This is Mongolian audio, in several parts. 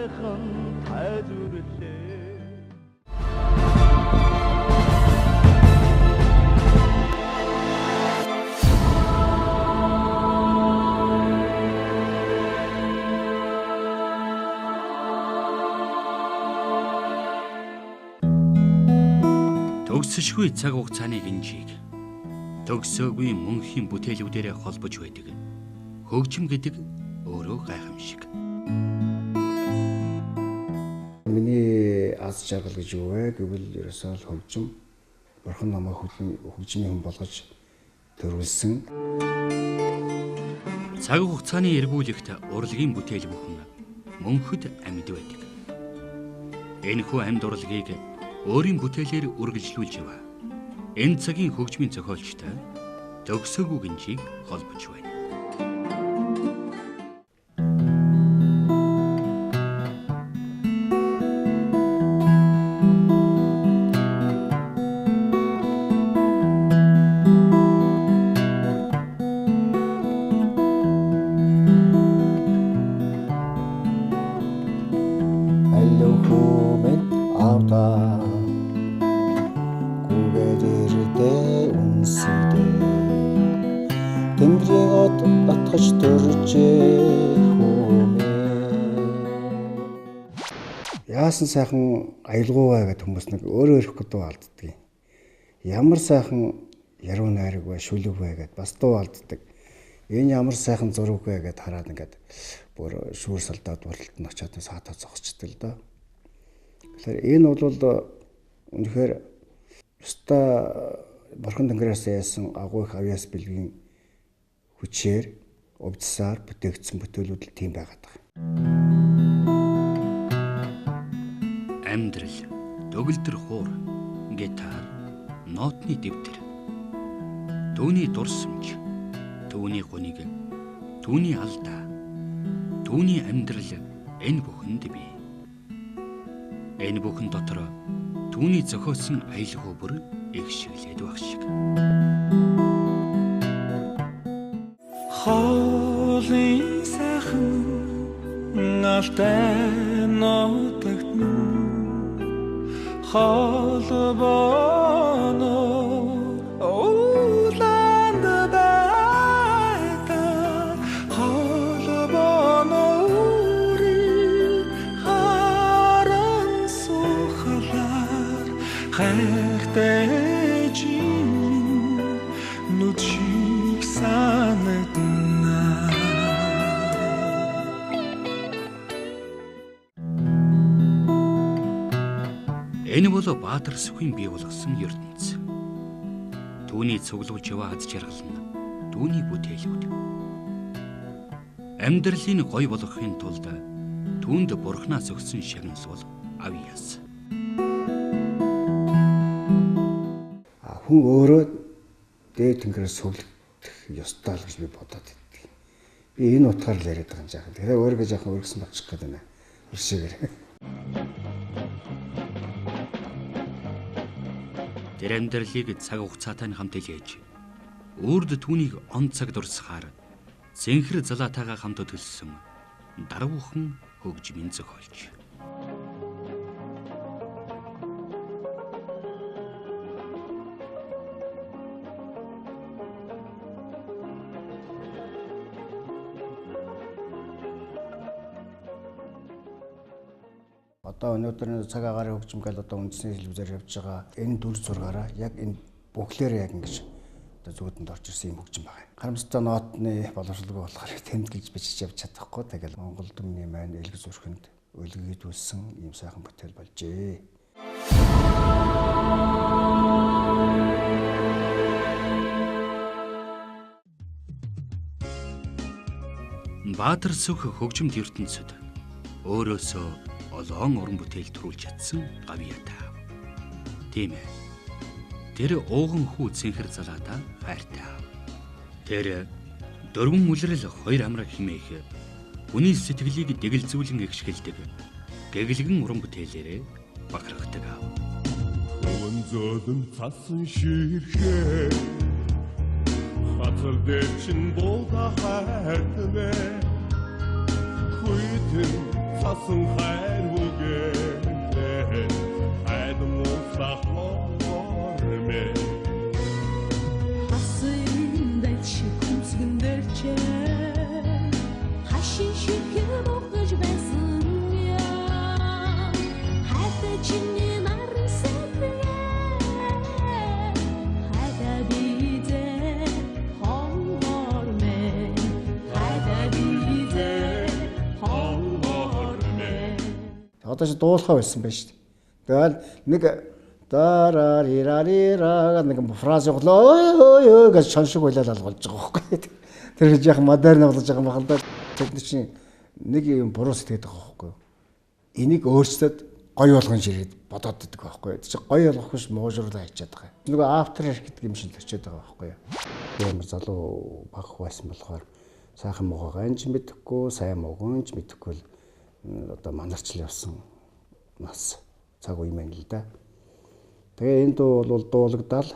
сайхан тайзуурлээ. Төгсөшгүй цаг хугацааны гинжийг төгсөөгүй мөнхийн бүтээлүүдээр холбож байдаг. Хөгжим гэдэг өөрөө гайхамшиг. Миний аз жаргал гэж юу вэ гэвэл ерөөсөө л хөгжим. Бурхан намайг хөгжмийн хүн болгож төрүүлсэн. Цаг хугацааны эргүүлэгт урлагийн бүтээл бүхэн мөнхөд амьд байдаг. Энэхүү амьд урлагийг өөрийн бүтээлээр үргэлжлүүлж яваа. Энэ цагийн хөгжмийн зохиолчтой төгсөөгүй гинжийг холбож байна. Яасан сайхан аялгуугаа гэдэг хүмүүс нэг өөрөө өрөх дуу алддаг. Ямар сайхан яруу найраг вэ, шүлэг вэ гэдээ бас дуу алддаг. Энэ ямар сайхан зураг вэ гэдээ хараад ингээд бүр шүүр салдаад уралт нь очиод саатаа зогсчихдээ л доо. Тэгэхээр энэ бол үнэхээр өстой бурхан тэнгэрээс яасан агуу их авьяас бэлгийн хүчээр увдсаар бүтээгдсэн бүтээлүүд л тийм байгаад байгаа. Амьдрал, төгөлдөр хуур, гитар, нотны дэвтэр. Түүний дурсамж, түүний гуниг, түүний алдаа, түүний амьдрал энэ бүхэнд бий. Энэ бүхэн дотор түүний зохиосон аялал бүр их шиглээд байх шиг. Хоолын сайхан алтай нотогдно. Холбооно улаанд байдаг холбооно үрийг харан сухлаар хайртай жин нүд шиг санагдана. Энэ бол Баатар Сүхийн бий болгосон ертөнц. Түүний цуглуулж яваа аз жаргал нь түүний бүтээлүүд. Амьдралын гоё болгохын тулд түүнд бурхнаас өгсөн шагнал бол авьяас. Хүн өөрөө дээд тэнгэрээс сүглэх ёстой л гэж би бодоод байдаг. Би энэ утгаар л яриад байгаа юм жаахан. Тэгэхээр өөрийгөө жаахан өргөсөн болчих гээд байна. Өршөөгөр. Тэр амьдралыг цаг хугацаатай хамт илээж, үрд түүнийг он цаг дурсахаар зэнхэр залаатайгаа хамт төлсөн даруухан хөгжмийн зохиолч. Одоо өнөөдөр цаг агаарын хөгжим гэл одоо үндэсний телевизээр явж байгаа энэ дүр зургаараа яг энэ бүхлээр яг ингэж одоо зүудэнд орж ирсэн юм хөгжим байгаа. Харамсалтай нотны боловсролгүй болохоор тэмдэглэж бичиж явж чадахгүй. Тэгэл Монгол дүмний маань элэг зүрхэнд өлгийдүүлсэн ийм сайхан бүтээл болжээ. Баатар Сүх хөгжимд ертөнцөд өөрөөсөө олон уран бүтээл төрүүлж чадсан гавьяатай. Тийм ээ. Тэр ууган хүү цэнхэр залаатаа хайртай. Тэр дөрвөн үлрэл хоёр амраг химээх хүний сэтгэлийг дэгэлзүүлэн эгшгэлдэг гэглэгэн уран бүтээлээрээ бахархдаг. Өвөн зөөлөн цасан ширхээ хатар дээр чин болда хайртай. Хүйтэн цасан хайр бүгэлээ хайдан усах мормэ Hasın dayçı kumsgun derçe Haşin şükür boğuş bensin ya Hatta çinni narı sebriye Hatta bize hon var me Hatta bize hon var me Одоо чи дуулахаа байсан байж шүү дээ. Тэгэл нэг дарарирарира нэг фраз явуулаа ой ой гэж шоншиг байлал алгуулж байгаа байхгүй. Тэр гэж яг модерн болж байгаа юм байна л да. Тэд чинь нэг юм буруу сэтгэдэг байгаа байхгүй. Энийг өөрчлөөд гоё болгон ширээд бодоод идэх байхгүй. Тэг чи гоё болгох биш муужруулаа хийчихэд байгаа. Нөгөө after гэдэг юм шиг төчөөд байгаа байхгүй. Ямар залуу баг байсан болохоор сайхан муугаа ч мэдэхгүй, сайн муугаа ч мэдэхгүй л одоо манарчл явсан нас цаг үе мэн л да. Тэгээ энэ дуу бол дуулагдал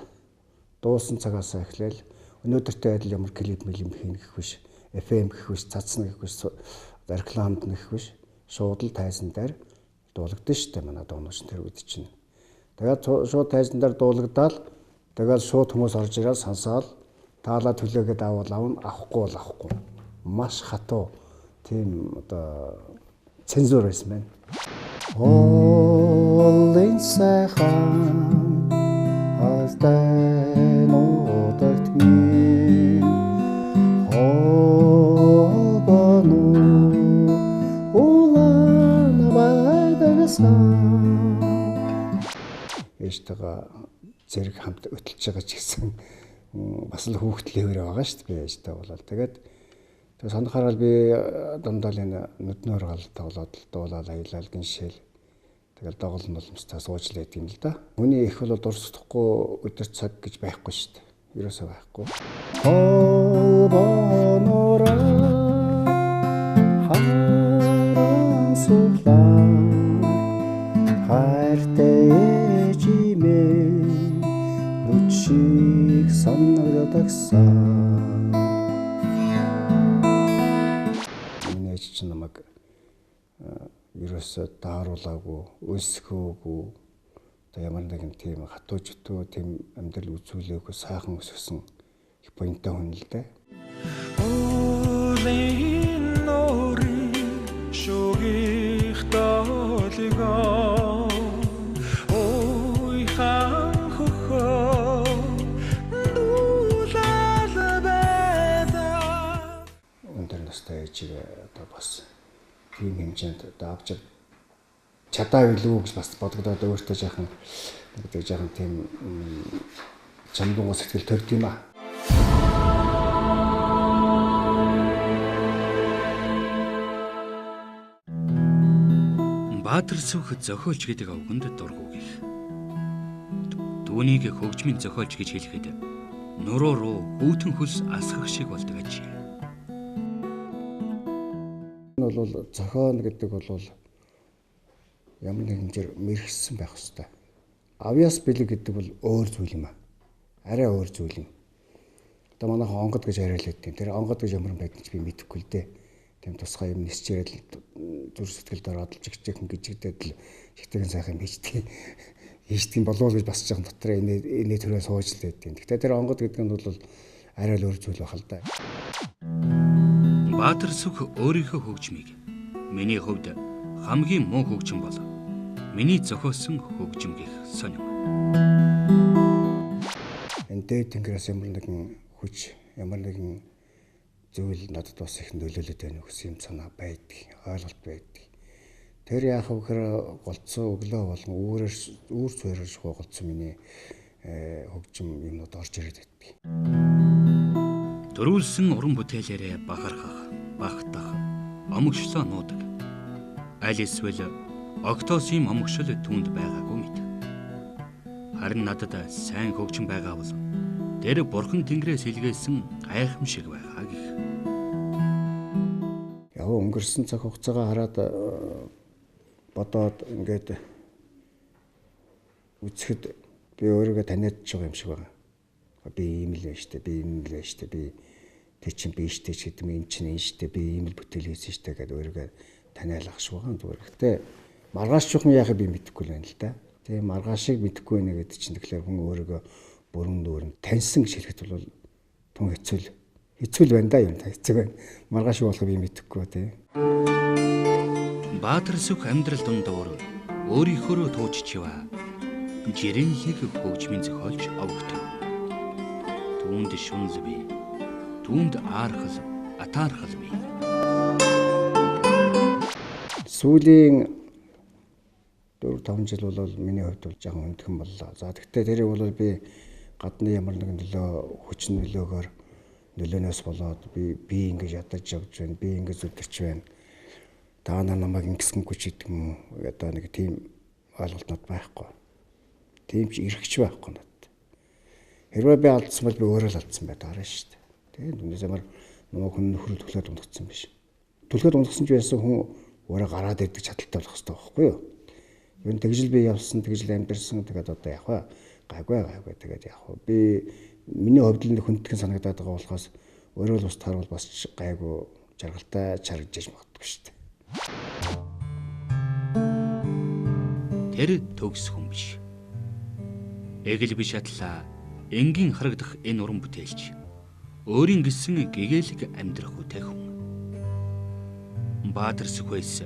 дуусан цагаас эхлээл өнөөдөртэй адил ямар клип мэлим хийх биш, FM гэх биш, цацна гэх биш, рекламд гэх биш, шууд л тайзан дээр дуулагдсан шүү дээ манай дуунууч тэр үед чинь. Тэгээд шууд тайзан дээр дуулагдал тэгээд шууд хүмүүс орж ирээд сонсоол таалаа төлөөгээд авал авна, авахгүй бол авахгүй. Маш хатуу тийм одоо цензур байсан байна. Олын сайхан хастай нуудагт минь холбону улаан байдагсан ээжтэйгээ зэрэг хамт өтөлж байгаа ч гэсэн бас л хүүхдэлээр байгаа шүү дээ ээжтэй болол. Тэгээд сонирхорол би дандаа л энэ нүднөр гал тоглоод дуулаад аялал гиншэл тэгэл доголн боломжтой сууж л байт юм л да. Хүний их бол дурсахгүй өдөр цаг гэж байхгүй шүү дээ. Ерөөсөө байхгүй. Холбонороо харан суулаа хайртай жимээ нүчиг санагдагсан чинь намайг ерөөсөө дааруулаагүй, өсгөөгүй, одоо ямар нэгэн тийм хатуу житүү тийм амьдрал үзүүлээгүй сайхан өсгсөн их буянтай хүн л дээ. Улын нуурын шугих долгоо ой хан хөхөө дуулаад байдаг. Өндөр настай ээжигээ одоо бас тийм хэмжээнд одоо авч чадаа билүү гэж бас бодогдоод өөртөө жаахан тийм чамдууга сэтгэл төрд юм аа. Баатар сүх зохиолч гэдэг авганд дургуг их. Түүнийг хөгжмийн зохиолч гэж хэлэхэд нуруу руу хүүтэн хөлс асгах шиг болдог аж. Энэ бол зохион гэдэг бол ямар нэгэн зэр мэрхсэн байх хэвээр. Авьяас бэлэг гэдэг бол өөр зүйл юм аа. Арай өөр зүйл юм. Одоо манайхан онгод гэж яриад байдаг. Тэр онгод гэж ямар байдгийг би мэдэхгүй л дээ. Тийм тусгай юм нисчээрэл зүр сэтгэлд ороод л жигчээхэн гिजигдээд л жигтэйгэн сайхан хийждэг. Хийждэг болов гэж басж байгаа дотор энэ төрөө сууж л байдаг. Гэхдээ тэр онгод гэдэг нь бол арай л өөр зүйл байх л да. Баатар сүх өөрийнхөө хөгжмийг миний хувьд хамгийн муу хөгжим бол миний зохиосон хөгжим гэх сонин. Энэ дээд тэнгэрээс ямар нэгэн хүч, ямар нэгэн зүйл надад бас их нөлөөлөд байна гэсэн юм санаа байдаг, ойлголт байдаг. Тэр яах вэ гэхээр голцоо өглөө болон үүр цойрож голцсон миний хөгжим юмнууд орж ирээд байдаг. Төрүүлсэн уран бүтээлээрээ бахархах, багтах, омгшлоо нуудаг. Аль эсвэл октоосын омгшил түүнд байгаагүй мэт. Харин надад сайн хөгжим байгаа бол тэр бурхан тэнгэрээс илгээсэн гайхамшиг байгаа гэх. Яг өнгөрсөн цаг хугацаагаа хараад бодоод ингээд үзэхэд би өөрийгөө таниад байгаа юм шиг байна. Би ийм л байж тээ, би ийм л байж тээ, би тэг чинь би штэ ч гэдэг юм, энэ чинь энэ штэ, би ийм л бүтээл хийсэн штэ гэдэг өөрийгөө таниалах шиг байгаа зүгээр. Гэтэ маргааш жоохон яахыг би мэдэхгүй л байна л да. Тэгээ маргаашийг мэдэхгүй байна гэдэг чинь тэгэхээр хүн өөрийгөө бүрэн дүүрэн таньсан гэж хэлэхэд бол тун хэцүү байна да юм та хэцүү байна. Маргааш юу болохыг би мэдэхгүй тий. Баатар сүх амьдрал дундуур өөрийнхөө тууччихва. Жирэнлэг хөгжмийн зохиолч овогтов. Түүнд шунал бий. Түүнд аархал, атаархал бий. Сүүлийн 4-5 жил бол миний хувьд бол жоохон өндгөн боллоо. За тэгтээ тэрийг бол би гадны ямар нэгэн хүчин нөлөөгөөр нөлөөнөөс болоод би ингэж ядаж явж байна. Би ингэж зүдэрч байна. Та нар намайг ингэсгэнгүй ч гэдэг юм. Одоо нэг тийм ойлголтод байхгүй. Тийм ч эргэж байхгүй надад. Хэрвээ би алдсан бол би өөрөө л алдсан байдаг шүү дээ. Тэгээд үнээс ямар нөгөө хүн нөхрөл төлөөд ундгцсан биш. Төлөөд ундгсан ч байсан хүн өөрөө гараад ирдэг чадaltaй болох хэрэгтэй байхгүй юу? Юу тэгжил би явсан, тэгжил амьдэрсэн тэгээд одоо яах вэ? Гайгүй тэгээд яах вэ? Би миний хувьд л хүндхэн санагдаад байгаа болохоос өөрөө л ус таруул бас гайгүй жаргалтай чаргаж магадгүй шүү дээ. Тэр төгс хүн биш. Эгэл биш атлаа энгийн харагдах энэ уран бүтээлч өөрийн гисэн гэгээлэг амьдрах үтэй хүн. Баатар сүхээс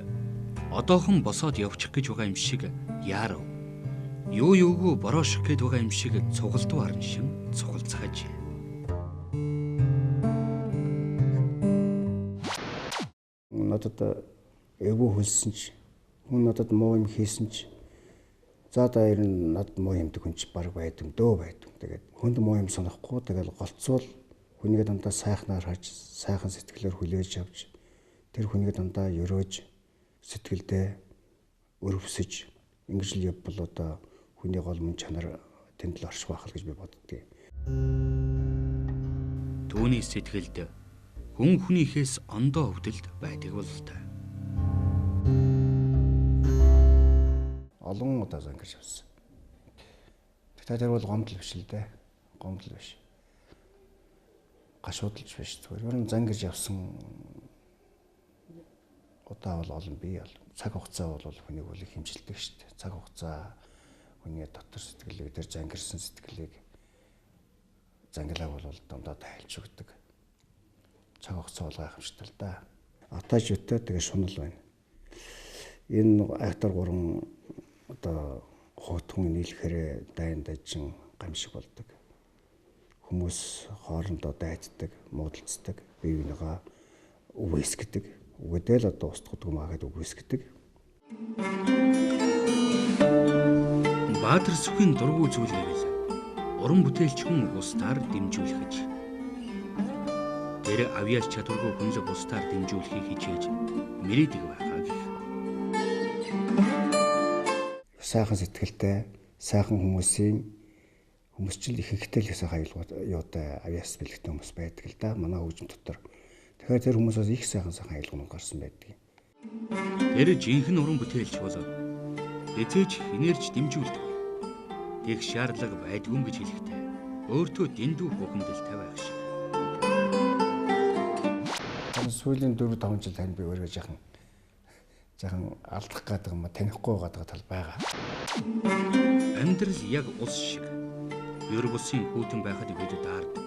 одоохон босоод явчих гэж байгаа юм шиг яарав. Юугүй борооших гээд байгаа юм шиг цугалдуу харна шин цугалцгааж. Надад эвгүй хөлсөн ч хүн надад муу юм хийсэн ч за даяар нь над муу юмдаг хүн ч баг байдсан дөө байдсан. Тэгээд хүнд муу юм санахгүй тэгэл голцвол хүнийг дандаа сайхнаар харж сайхан сэтгэлээр хүлээж авч тэр хүнийг дандаа өрөөж сэтгэлдээ өрөвсөж ингэж л явбал одоо хүний гол мөн чанар тэнд л орших байх л гэж би боддгийг. Түүний сэтгэлд хүн хүнийхээс ондоо өвдөлд байдаг бол та. Олон удаа зангирч авсан. Тэгтээ тэр бол гомдол биш л дээ. Гомдол биш. Гашуудалж биш зүгээр. Ер нь зангирч авсан удаа бол олон бий бол. Цаг хугацаа бол хүнийг үл хэмжилдэг шүү дээ. Цаг хугацаа хүний дотор сэтгэлийг тэр зангирсан сэтгэлийг зангилааг бол дандаа тайлж өгдөг. Цаг хугацаа бол гайхамшигтай л да. Атаж өтөө тэгээ шунал байна. Энэ актер 3 одоо хоотхон нийлэхээр дайн дажин гамшиг болдог. Хүмүүс хоорондоо дайцдаг, муудалцдаг, бие бинийгаа үгүйсгдэг. Үгдэл одоо устгах маагаад үгүйсгдэг. Баатар сүхийн дургуй зүйлийг уран бүтээлч хүн бусдаар дэмжүүлэх гэж. Тэр авьяас чадваргүй хүн л бусдаар дэмжүүлэхийг хичээж мэрийдэг байгаа гэх. Сайхан сэтгэлтэй, сайхан хүмүүсчил их ихтэй л сайхан аюултай авьяас бэлэгтэй хүмүүс байдаг л да манай хөгжим дотор. Тэгэхээр тэр хүмүүсээс их сайхан аюулгууд гарсан байдаг. Тэр жинхэнэ уран бүтээлч бол эцэж энерж дэмжүүлдэг. Тэг шаардлага байдгүй гэж хэлэхдээ өөртөө дэндүү бухимдалтай байх шиг. Сүүлийн 4-5 жил тань би өөрөө жаахан алдах гэдэг юм танихгүй байгаа тал байгаа. Амьдрал яг ус шиг. Ер бусын хүүтэн байхад бид даардаг.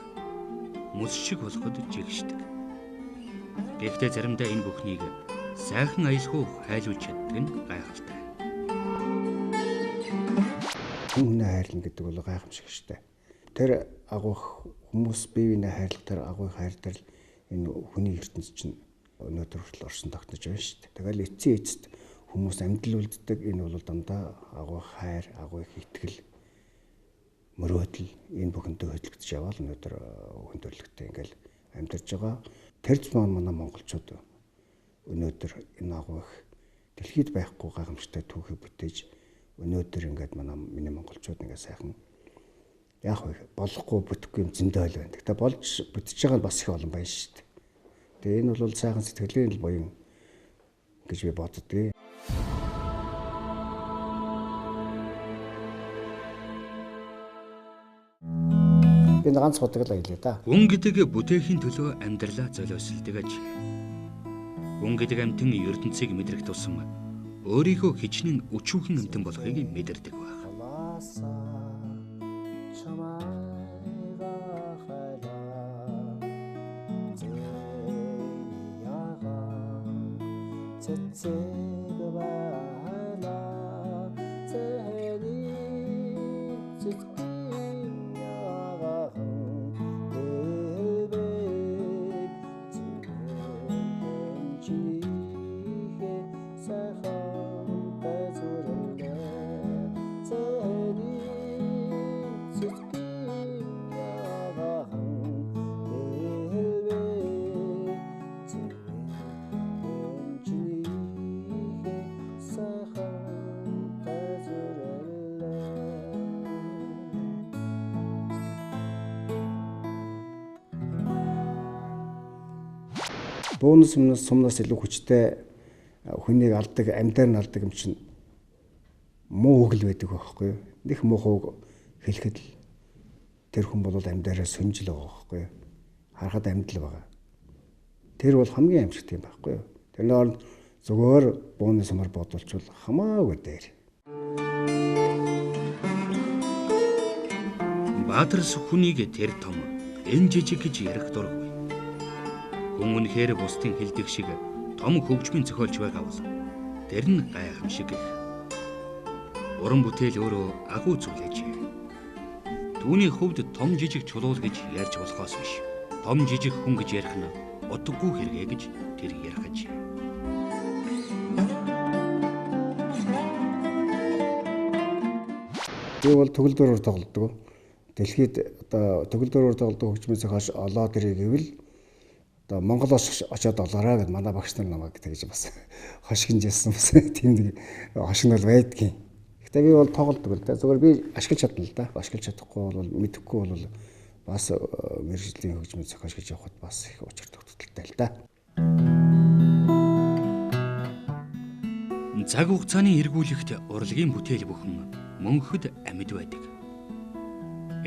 Мус шиг болоход жигшдэг. Гэхдээ заримдаа энэ бүхнийг сайхан аялгүй хайлуулж чаддаг нь гайхалтай. Хүнээ хайрлна гэдэг бол гайхамшиг шүү дээ. Тэр агуух хүмүүс бие биенээ хайрлах тэр агуух хайр дээр энэ хүний ертөнц чинь өнөөдөр хүртэл орсон тогтнож байна шүү дээ. Тэгэл эцсийн эцэст хүмүүс амьдрал үлддэг энэ бол дандаа агуух хайр, агуух итгэл, мөрөөдөл энэ бүхэндээ хөдөлгдөж яваал өнөөдөр хүндрэлтэй ингээл амьдарч байгаа. Тэр зам манай монголчууд өнөөдөр энэ агуух дэлхийд байхгүй гайхамшигтай түүхийг бүтээж өнөөдөр ингээд миний монголчууд ингээд сайхан яах вэ болохгүй бүтэхгүй юм зөндөө л байна. Тэгтээ болж бүтэж байгаа нь бас их олон байна шүү дээ. Тэгээ энэ бол сайхан сэтгэлийн л буян гэж би боддгийг. Би ганц бодог л аялаа да. Хүн гэдэг бүтээхийн төлөө амьдралаа золиослдог аж. Хүн гэдэг амьтан ертөнцийг мэдрэх тусам өөрийгөө хичнээн өчүүхэн амьтан болохыг мэдэрдэг баг. Бөөнс сумнаас илүү хүчтэй хүнийг алдаг, амьдаар нь алдаг юм чинь муу өгөл байдаг байхгүй юу? Них муухайг хэлэхэд л тэр хүн бол амьдаараа сүнжил байгаа байхгүй юу? Харахад амьдл байгаа. Тэр бол хамгийн амжилт юм байхгүй юу? Тэрний оронд зөвхөн бөөний сумаар бодволчвол хамаагүй дээр. Баатарс хүнийг тэр том энэ жижиг гэж ярих дургүй. Хүн үнэхээр бусдын хэлдэг шиг том хөгжмийн зохиолч байгаа бол тэр нь гайхамшиг их. Уран бүтээл өөрөө агуу зүйл ажээ. Түүний хувьд том жижиг чулуул гэж ярьж болохоос биш. Том жижиг хүн гэж ярих нь утгагүй хэрэгэ гэж тэр ярих ажээ. Би бол төгөл дөрөөр тоглодог. Дэлхийд одоо төгөл дөрөөр тоглодог хөгжмийн зохиолч олоод ирэх гэвэл одоо Монголоос очиод олоорой гэд манай багш нар намайг тэгж бас хошигнжсэн бас тийм нэг хошигнол байдгийн. Гэтэ би бол тоглодог л да. Зүгээр би ашиглаж чадна л да. Ашиглаж чадахгүй бол мэдэхгүй бол бас мэргэжлийн хөгжмийн зохиолч гэж явахад бас их учир төгтөлтэй л да. Цаг хугацааны эргүүлэгт урлагийн бүтээл бүхэн мөнхөд амьд байдаг.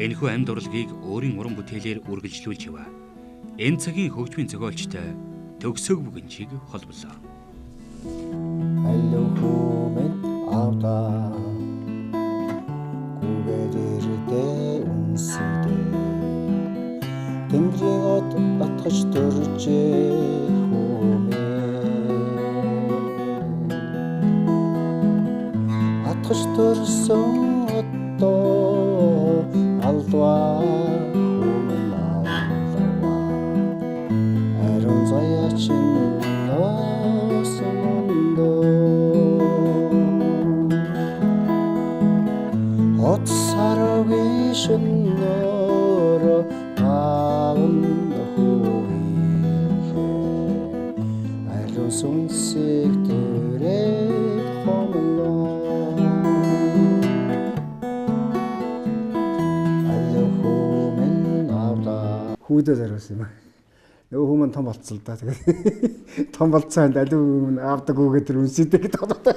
Энэхүү амьд урлагийг өөрийн уран бүтээлээр үргэлжлүүлж яваа. Энэ цагийн хөгжмийн зохиолчтой Төгсөг Бүгэнчийг холболоо. Аллохумен авда гүгэрдэ үнсэдэ Тэнгэрийн од атгаж төржээ хүмээ Атгаж төрсөн одоо алдваа хүмэн алдваа Арун заяачин носондоо От саргийн шөнөөр аавн хөөе Арун сүнсэг төрээд хомлоо Хүүдээ зориулсан юм аа. Нөгөө хүмүүс том болцсон л да. Тэгээд том болцсон ханд аливаа авдаг үгээд тэр үнсэдэг гэдэг байна.